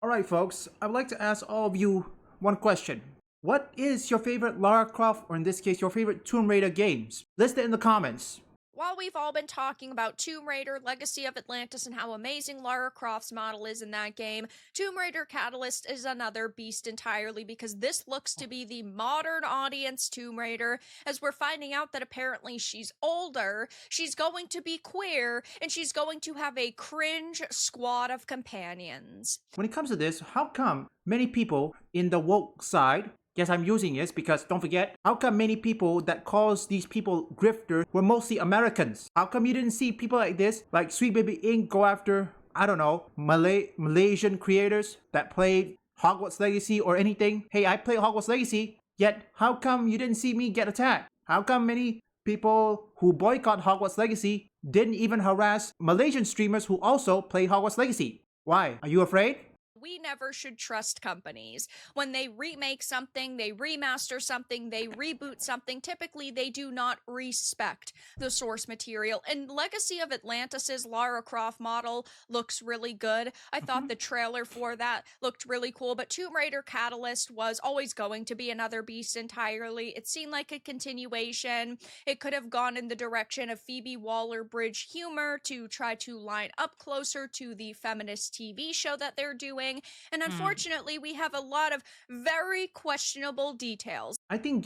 Alright folks, I would like to ask all of you one question. What is your favorite Lara Croft, or in this case your favorite Tomb Raider games? List it in the comments. While we've all been talking about Tomb Raider, Legacy of Atlantis, and how amazing Lara Croft's model is in that game, Tomb Raider Catalyst is another beast entirely because this looks to be the modern audience Tomb Raider, as we're finding out that apparently she's older, she's going to be queer, and she's going to have a cringe squad of companions. When it comes to this, how come many people in the woke side, yes, I'm using this because don't forget, how come many people that calls these people grifters were mostly Americans? How come you didn't see people like this, like Sweet Baby Inc. go after, I don't know, Malaysian creators that played Hogwarts Legacy or anything? Hey, I play Hogwarts Legacy, yet how come you didn't see me get attacked? How come many people who boycott Hogwarts Legacy didn't even harass Malaysian streamers who also play Hogwarts Legacy? Why? Are you afraid? We never should trust companies. When they remake something, they remaster something, they reboot something, typically they do not respect the source material. And Legacy of Atlantis' Lara Croft model looks really good. I thought the trailer for that looked really cool, but Tomb Raider Catalyst was always going to be another beast entirely. It seemed like a continuation. It could have gone in the direction of Phoebe Waller-Bridge humor to try to line up closer to the feminist TV show that they're doing. And unfortunately, we have a lot of very questionable details. I think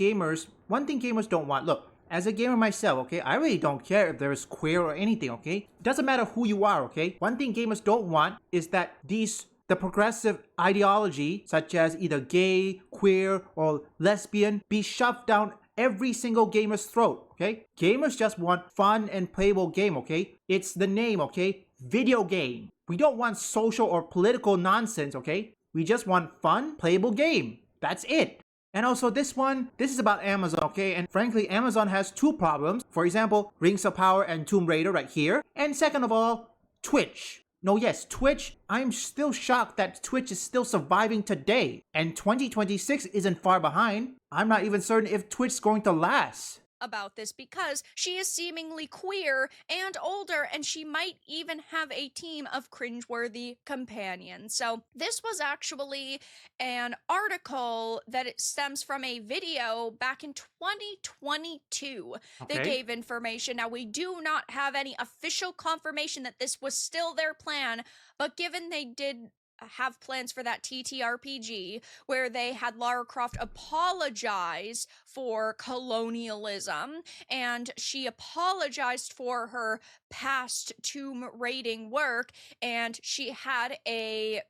one thing gamers don't want, look, as a gamer myself, okay, I really don't care if there's queer or anything, okay? Doesn't matter who you are, okay? One thing gamers don't want is that the progressive ideology, such as either gay, queer, or lesbian, be shoved down every single gamer's throat, okay? Gamers just want fun and playable game, okay? It's the name, okay? Video game. We don't want social or political nonsense, okay? We just want fun, playable game. That's it. And also this is about Amazon, okay? And frankly, Amazon has two problems. For example, Rings of Power and Tomb Raider right here. And second of all, Twitch. No, yes, Twitch. I'm still shocked that Twitch is still surviving today. And 2026 isn't far behind. I'm not even certain if Twitch's going to last about this because she is seemingly queer and older, and she might even have a team of cringeworthy companions. So this was actually an article that it stems from a video back in 2022 that gave information. Now, we do not have any official confirmation that this was still their plan, but given they did have plans for that TTRPG where they had Lara Croft apologize for colonialism, and she apologized for her past tomb raiding work, and she had a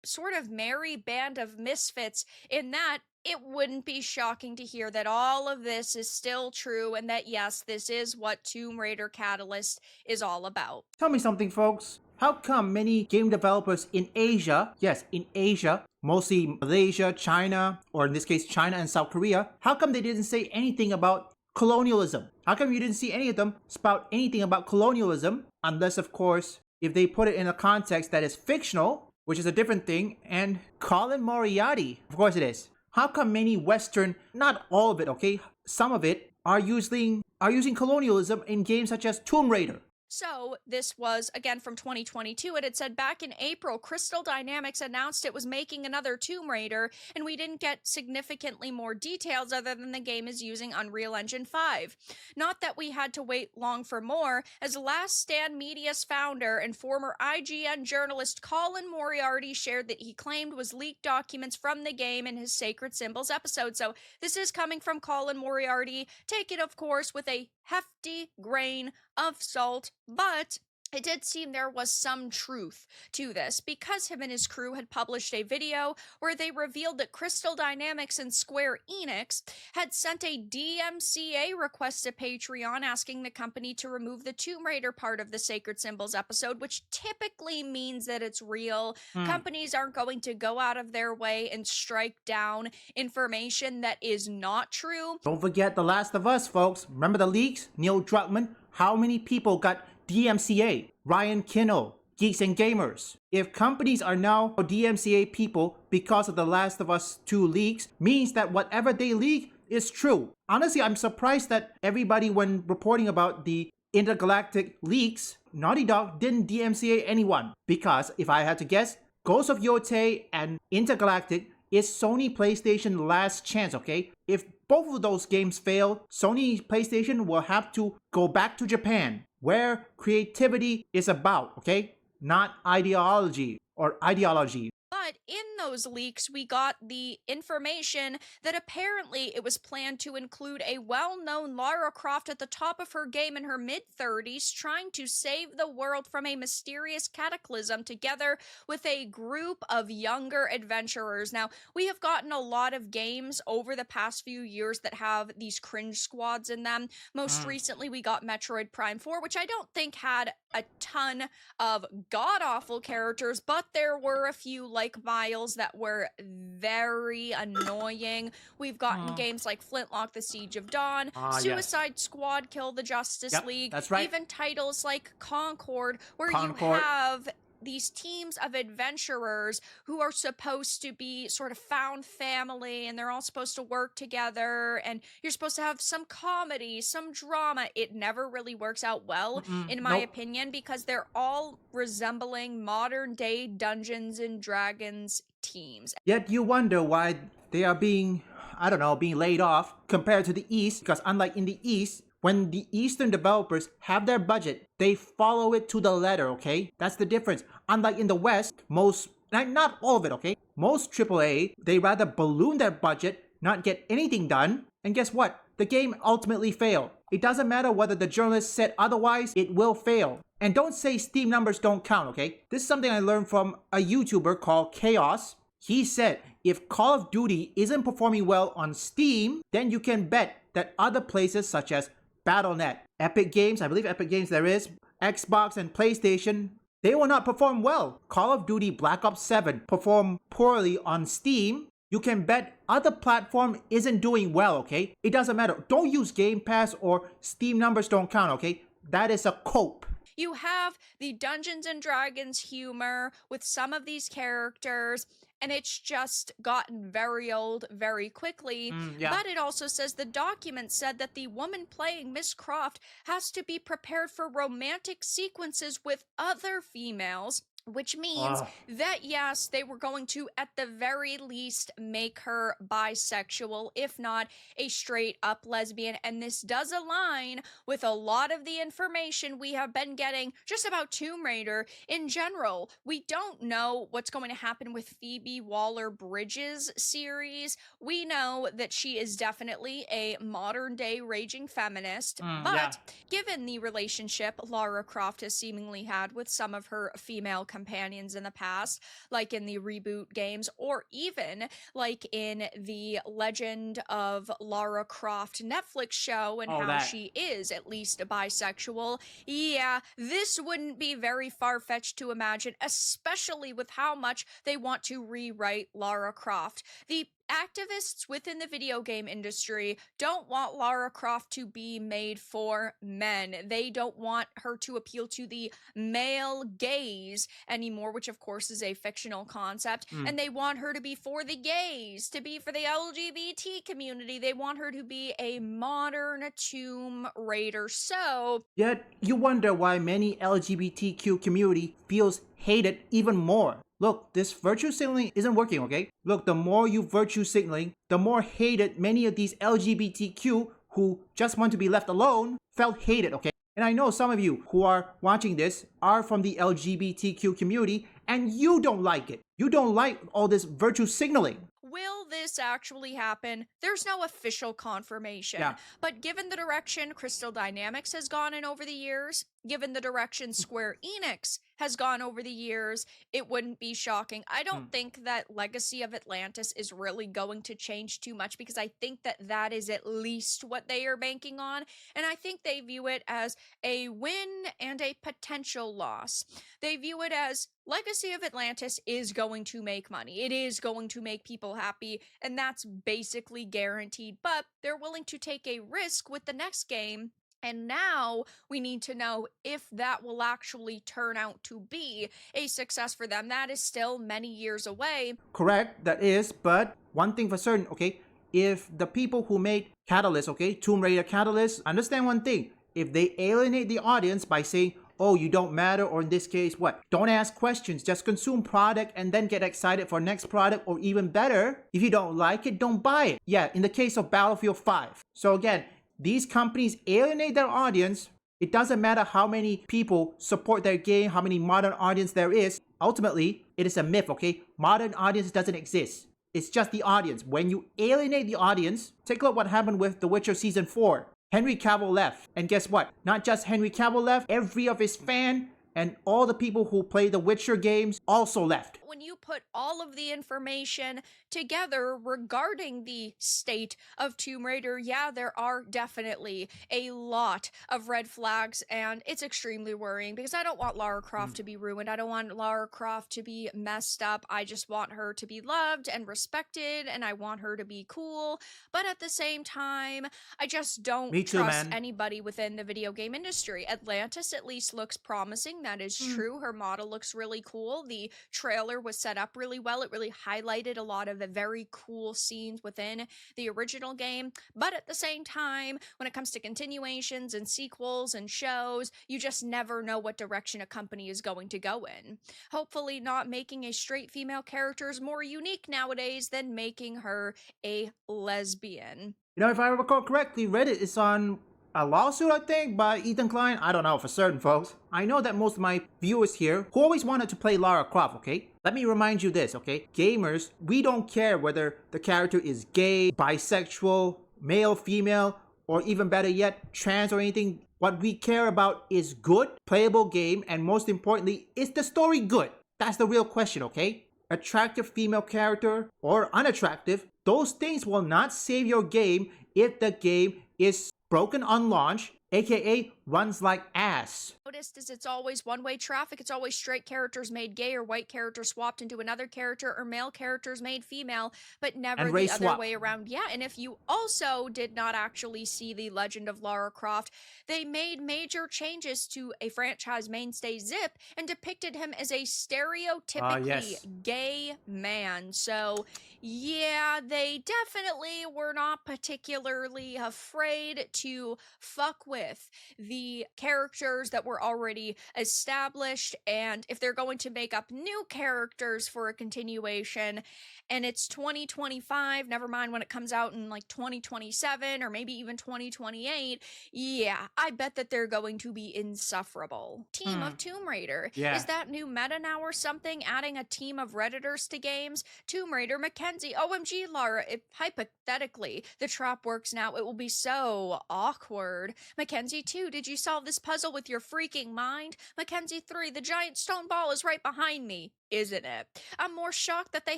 sort of merry band of misfits in that. It wouldn't be shocking to hear that all of this is still true and that, yes, this is what Tomb Raider Catalyst is all about. Tell me something, folks. How come many game developers in Asia, yes, in Asia, mostly Malaysia, China, or in this case, China and South Korea, how come they didn't say anything about colonialism? How come you didn't see any of them spout anything about colonialism? Unless, of course, if they put it in a context that is fictional, which is a different thing, and Colin Moriarty, of course it is. How come many Western, not all of it, okay, some of it, are using colonialism in games such as Tomb Raider? So this was, again, from 2022. It had said back in April, Crystal Dynamics announced it was making another Tomb Raider, and we didn't get significantly more details other than the game is using Unreal Engine 5. Not that we had to wait long for more, as Last Stand Media's founder and former IGN journalist Colin Moriarty shared that he claimed was leaked documents from the game in his Sacred Symbols episode. So this is coming from Colin Moriarty. Take it, of course, with a hefty grain of salt, but it did seem there was some truth to this because him and his crew had published a video where they revealed that Crystal Dynamics and Square Enix had sent a DMCA request to Patreon asking the company to remove the Tomb Raider part of the Sacred Symbols episode, which typically means that it's real. Companies aren't going to go out of their way and strike down information that is not true. Don't forget The Last of Us, folks. Remember the leaks? Neil Druckmann? How many people got DMCA, Ryan Kinno, Geeks and Gamers? If companies are now DMCA people because of The Last of Us 2 leaks, means that whatever they leak is true. Honestly, I'm surprised that everybody, when reporting about the intergalactic leaks, Naughty Dog didn't DMCA anyone. Because if I had to guess, Ghost of Yotei and Intergalactic is Sony PlayStation last chance, okay? If both of those games fail, Sony PlayStation will have to go back to Japan, where creativity is about, okay? Not ideology or ideology. But in those leaks, we got the information that apparently it was planned to include a well known Lara Croft at the top of her game in her mid 30s, trying to save the world from a mysterious cataclysm together with a group of younger adventurers. Now, we have gotten a lot of games over the past few years that have these cringe squads in them. Most recently, we got Metroid Prime 4, which I don't think had a ton of god awful characters, but there were a few like Miles that were very annoying. We've gotten games like Flintlock, The Siege of Dawn, Suicide Squad, Kill the Justice League, that's right. even titles like Concord, where you have these teams of adventurers who are supposed to be sort of found family, and they're all supposed to work together, and you're supposed to have some comedy, some drama. It never really works out well, in my opinion, because they're all resembling modern day Dungeons and Dragons teams. Yet you wonder why they are being, I don't know, being laid off compared to the East, because unlike in the East, when the Eastern developers have their budget, they follow it to the letter, okay? That's the difference. Unlike in the West, not all of it, okay? Most AAA, they rather balloon their budget, not get anything done, and guess what? The game ultimately failed. It doesn't matter whether the journalist said otherwise, it will fail. And don't say Steam numbers don't count, okay? This is something I learned from a YouTuber called Chaos. He said, if Call of Duty isn't performing well on Steam, then you can bet that other places such as Battle.net, Epic Games, I believe Epic Games there is, Xbox and PlayStation, they will not perform well. Call of Duty Black Ops 7 performed poorly on Steam. You can bet other platform isn't doing well, okay? It doesn't matter. Don't use Game Pass or Steam numbers don't count, okay? That is a cope. You have the Dungeons and Dragons humor with some of these characters, and it's just gotten very old very quickly. But it also says the document said that the woman playing Miss Croft has to be prepared for romantic sequences with other females, which means that yes, they were going to at the very least make her bisexual, if not a straight up lesbian. And this does align with a lot of the information we have been getting just about Tomb Raider in general. We don't know what's going to happen with Phoebe Waller-Bridges' series. We know that she is definitely a modern day raging feminist, but given the relationship Lara Croft has seemingly had with some of her female companions in the past, like in the reboot games, or even like in the Legend of Lara Croft Netflix show, and how she is at least bisexual. Yeah, this wouldn't be very far-fetched to imagine, especially with how much they want to rewrite Lara Croft. The activists within the video game industry don't want Lara Croft to be made for men. They don't want her to appeal to the male gaze anymore, which of course is a fictional concept. And they want her to be for the gays, to be for the LGBT community. They want her to be a modern Tomb Raider. So, yet you wonder why many LGBTQ community feels hated even more. Look, this virtue signaling isn't working, okay? Look, the more you virtue signaling, the more hated many of these LGBTQ who just want to be left alone felt hated, okay? And I know some of you who are watching this are from the LGBTQ community and you don't like it. You don't like all this virtue signaling. Will this actually happen? There's no official confirmation. But given the direction Crystal Dynamics has gone in over the years, given the direction Square Enix has gone over the years, it wouldn't be shocking. I don't think that Legacy of Atlantis is really going to change too much, because I think that that is at least what they are banking on. And I think they view it as a win and a potential loss. They view it as Legacy of Atlantis is going to make money. It is going to make people happy, and that's basically guaranteed. But they're willing to take a risk with the next game. And now we need to know if that will actually turn out to be a success for them. That is still many years away. Correct, that is, but one thing for certain, okay? If the people who made Catalyst, okay, Tomb Raider Catalyst, understand one thing. If they alienate the audience by saying, oh, you don't matter, or in this case, what? Don't ask questions, just consume product and then get excited for next product, or even better, if you don't like it, don't buy it. Yeah, in the case of Battlefield 5. So again, these companies alienate their audience. It doesn't matter how many people support their game, how many modern audience there is. Ultimately, it is a myth, okay? Modern audience doesn't exist. It's just the audience. When you alienate the audience, take a look what happened with The Witcher Season 4. Henry Cavill left. And guess what? Not just Henry Cavill left, every of his fan and all the people who play the Witcher games also left. When you put all of the information together regarding the state of Tomb Raider, yeah, there are definitely a lot of red flags, and it's extremely worrying because I don't want Lara Croft to be ruined. I don't want Lara Croft to be messed up. I just want her to be loved and respected, and I want her to be cool. But at the same time, I just don't trust anybody within the video game industry. Atlantis at least looks promising. That is true. Her model looks really cool. The trailer was set up really well. It really highlighted a lot of the very cool scenes within the original game. But at the same time, when it comes to continuations and sequels and shows, you just never know what direction a company is going to go in. Hopefully not making a straight female character is more unique nowadays than making her a lesbian. You know, if I recall correctly, Reddit is on a lawsuit, I think, by Ethan Klein. I don't know for certain, folks. I know that most of my viewers here who always wanted to play Lara Croft, okay? Let me remind you this, okay? Gamers, we don't care whether the character is gay, bisexual, male, female, or even better yet, trans or anything. What we care about is good, playable game, and most importantly, is the story good? That's the real question, okay? Attractive female character or unattractive, those things will not save your game if the game is broken on launch, aka runs like ass. Noticed is it's always one-way traffic. It's always straight characters made gay or white characters swapped into another character or male characters made female, but never the other way around. Yeah, and if you also did not actually see The Legend of Lara Croft, they made major changes to a franchise mainstay Zip and depicted him as a stereotypically gay man. So yeah, they definitely were not particularly afraid to fuck with the characters that were already established, and if they're going to make up new characters for a continuation and it's 2025, never mind when it comes out in like 2027 or maybe even 2028, yeah, I bet that they're going to be insufferable. Team of Tomb Raider. Yeah. Is that new meta now or something? Adding a team of Redditors to games? Tomb Raider, Mackenzie, OMG, Lara, if hypothetically the trap works now, it will be so awkward. Mackenzie 2, did you solve this puzzle with your freaking mind? Mackenzie 3, the giant stone ball is right behind me, isn't it? I'm more shocked that they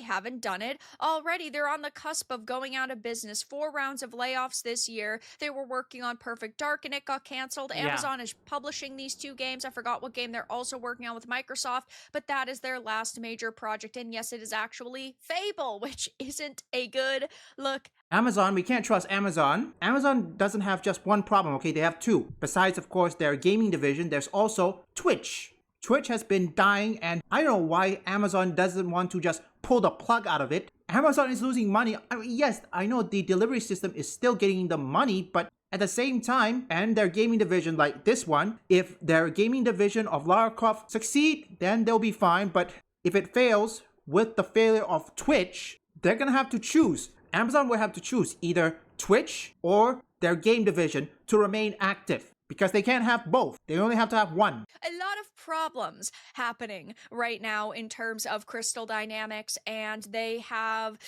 haven't done it already. They're on the cusp of going out of business. 4 rounds of layoffs this year. They were working on Perfect Dark and it got canceled. Amazon is publishing these 2 games. I forgot what game they're also working on with Microsoft, but that is their last major project. And yes, it is actually Fable, which isn't a good look. Amazon, we can't trust Amazon. Amazon doesn't have just one problem, okay? They have 2. Besides, of course, their gaming division, there's also Twitch. Twitch has been dying, and I don't know why Amazon doesn't want to just pull the plug out of it. Amazon is losing money. I mean, yes, I know the delivery system is still getting the money, but at the same time, and their gaming division like this one, if their gaming division of Lara Croft succeed, then they'll be fine. But if it fails, with the failure of Twitch, they're gonna have to choose. Amazon will have to choose either Twitch or their game division to remain active, because they can't have both. They only have to have one. A lot of problems happening right now in terms of Crystal Dynamics, and they have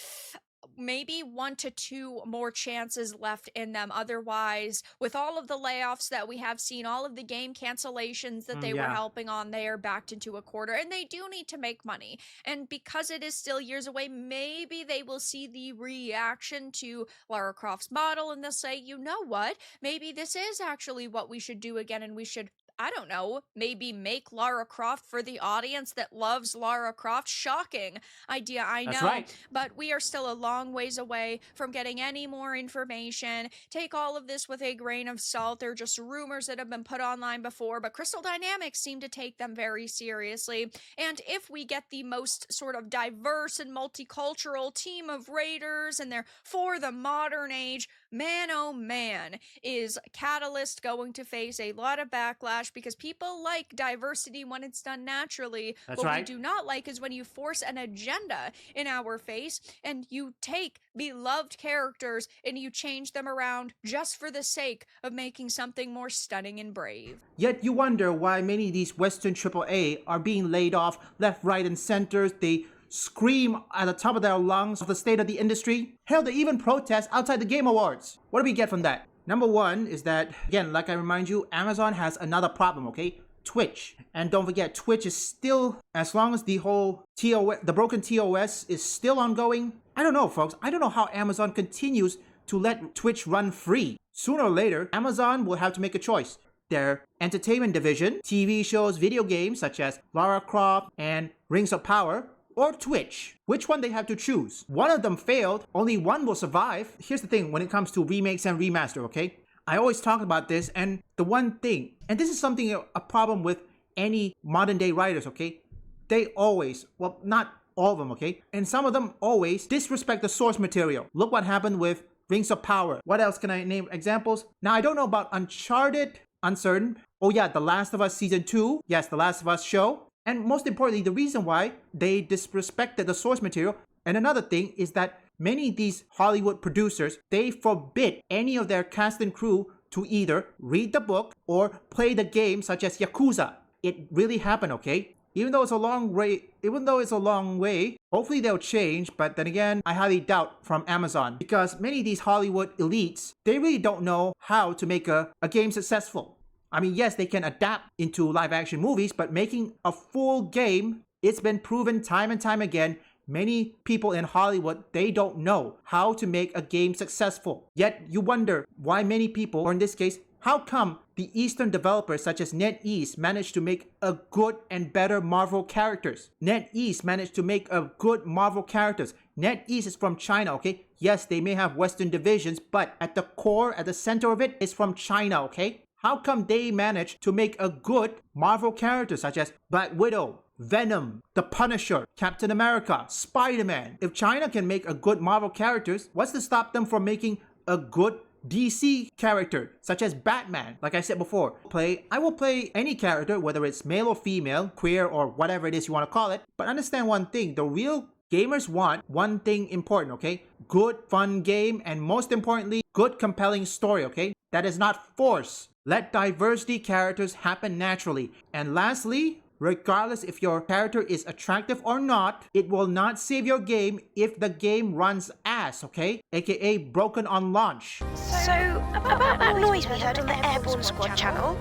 maybe 1 to 2 more chances left in them. Otherwise, with all of the layoffs that we have seen, all of the game cancellations that they were helping on, they are backed into a quarter, and they do need to make money. And because it is still years away, maybe they will see the reaction to Lara Croft's model and they'll say, you know what, maybe this is actually what we should do again, and we should, I don't know, maybe make Lara Croft for the audience that loves Lara Croft. Shocking idea, I know. That's right. But we are still a long ways away from getting any more information. Take all of this with a grain of salt. They're just rumors that have been put online before, but Crystal Dynamics seem to take them very seriously. And if we get the most sort of diverse and multicultural team of raiders and they're for the modern age, man, oh man, is Catalyst going to face a lot of backlash because people like diversity when it's done naturally. That's What we right. do not like is when you force an agenda in our face and you take beloved characters and you change them around just for the sake of making something more stunning and brave. Yet you wonder why many of these Western AAA are being laid off left, right, and center. They scream at the top of their lungs of the state of the industry. Hell, they even protest outside the Game Awards. What do we get from that? Number one is that, again, like I remind you, Amazon has another problem, okay? Twitch. And don't forget, Twitch is still, as long as the whole TOS, the broken TOS is still ongoing. I don't know, folks. I don't know how Amazon continues to let Twitch run free. Sooner or later, Amazon will have to make a choice. Their entertainment division, TV shows, video games such as Lara Croft and Rings of Power, or Twitch. Which one they have to choose? One of them failed, only one will survive. Here's the thing when it comes to remakes and remaster, okay? I always talk about this, and the one thing, and this is something, a problem with any modern day writers, okay? They always, well, not all of them, okay? And some of them always disrespect the source material. Look what happened with Rings of Power. What else can I name examples? Now, I don't know about Uncharted, uncertain. Oh yeah, The Last of Us Season 2. Yes, The Last of Us show. And most importantly, the reason why they disrespected the source material. And another thing is that many of these Hollywood producers, they forbid any of their cast and crew to either read the book or play the game such as Yakuza. It really happened, okay? Even though it's a long way, hopefully they'll change, but then again, I highly doubt from Amazon because many of these Hollywood elites, they really don't know how to make a game successful. I mean, yes, they can adapt into live action movies, but making a full game, it's been proven time and time again. Many people in Hollywood, they don't know how to make a game successful. Yet you wonder why many people, or in this case, how come the Eastern developers such as NetEase managed to make a good and better Marvel characters? NetEase managed to make a good Marvel characters. NetEase is from China, okay? Yes, they may have Western divisions, but at the core, at the center of it, is from China, okay? How come they managed to make a good Marvel character such as Black Widow, Venom, The Punisher, Captain America, Spider-Man? If China can make a good Marvel characters, what's to stop them from making a good DC character such as Batman? Like I said before, I will play any character, whether it's male or female, queer or whatever it is you want to call it. But understand one thing, the real gamers want one thing important, okay? Good, fun game, and most importantly, good, compelling story, okay? That is not forced. Let diversity characters happen naturally. And lastly, regardless if your character is attractive or not, it will not save your game if the game runs ass, okay? AKA broken on launch. So, about that noise we heard on the Airborne Squad channel?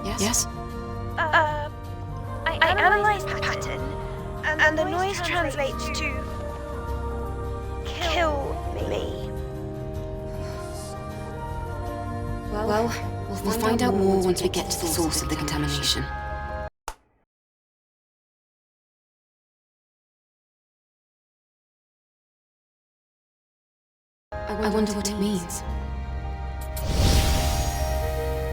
Yes? I analysed the pattern, and the noise translates to kill me. Well, we'll find out more once we get to the source of the contamination. I wonder what it means.